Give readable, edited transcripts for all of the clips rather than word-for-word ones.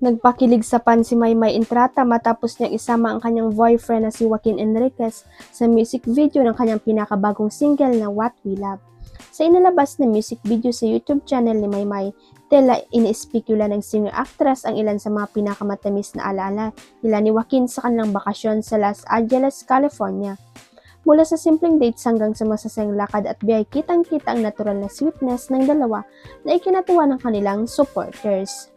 Nagpakilig sa pan si Maymay Entrata matapos niyang isama ang kanyang boyfriend na si Joaquin Enriquez sa music video ng kanyang pinakabagong single na What We Love. Sa inalabas na music video sa YouTube channel ni Maymay, tela iniespikula ng singer-actress ang ilan sa mga pinakamatamis na alaala nila ni Joaquin sa kanilang bakasyon sa Los Angeles, California. Mula sa simpleng dates hanggang sa masasayang lakad at biyay, kitang-kita ang natural na sweetness ng dalawa na ikinatuwa ng kanilang supporters.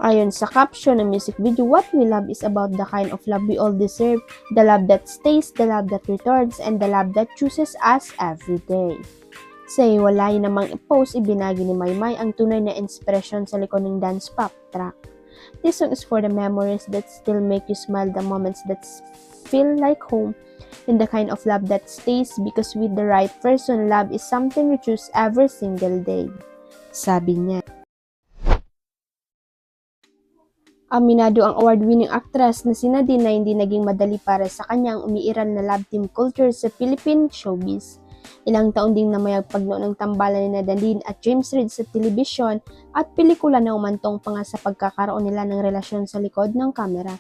Ayon sa caption ng music video, What We Love is about the kind of love we all deserve, the love that stays, the love that returns, and the love that chooses us every day. Sa hiwalay namang post, ibinagi ni Maymay ang tunay na inspirasyon sa likod ng dance pop track. This song is for the memories that still make you smile, the moments that feel like home, and the kind of love that stays because with the right person, love is something you choose every single day. Sabi niya. Aminado ang award-winning actress na si Nadine na hindi naging madali para sa kanya ang umiiral na love team culture sa Philippine showbiz. Ilang taon ding namayagpag noon ng tambalan ni Nadine at James Reid sa telebisyon at pelikula na umantong pa nga sa pagkakaroon nila ng relasyon sa likod ng kamera.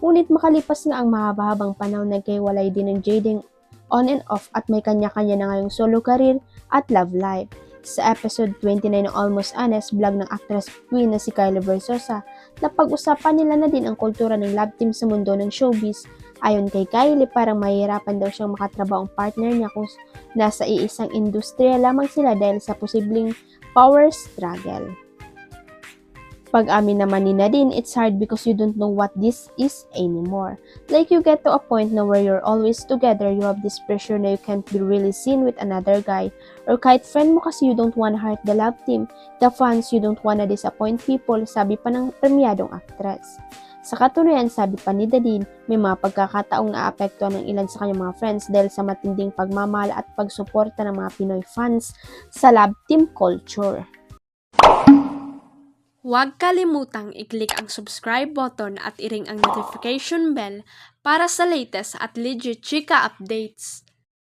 Ngunit makalipas nga ang mahaba-habang panahon, nagkahiwalay din ng Jading on and off at may kanya-kanya na ngayong solo career at love life. Sa episode 29 ng Almost Honest vlog ng actress queen na si Kylie Versosa, napag-usapan nila na din ang kultura ng love team sa mundo ng showbiz. Ayon kay Kylie, parang mahihirapan daw siyang makatrabaho ang partner niya kung nasa iisang industriya lamang sila dahil sa posibleng power struggle. Pag-amin naman ni Nadine, it's hard because you don't know what this is anymore. Like you get to a point na where you're always together, you have this pressure na you can't be really seen with another guy. Or kahit friend mo kasi you don't wanna hurt the love team, the fans, you don't wanna disappoint people, sabi pa ng premiadong actress. Sa katunayan, sabi pa ni Nadine, may mga pagkakataong naapektuhan ng ilan sa kanyang mga friends dahil sa matinding pagmamahal at pagsuporta ng mga Pinoy fans sa love team culture. Huwag kalimutang i-click ang subscribe button at i-ring ang notification bell para sa latest at legit chika updates.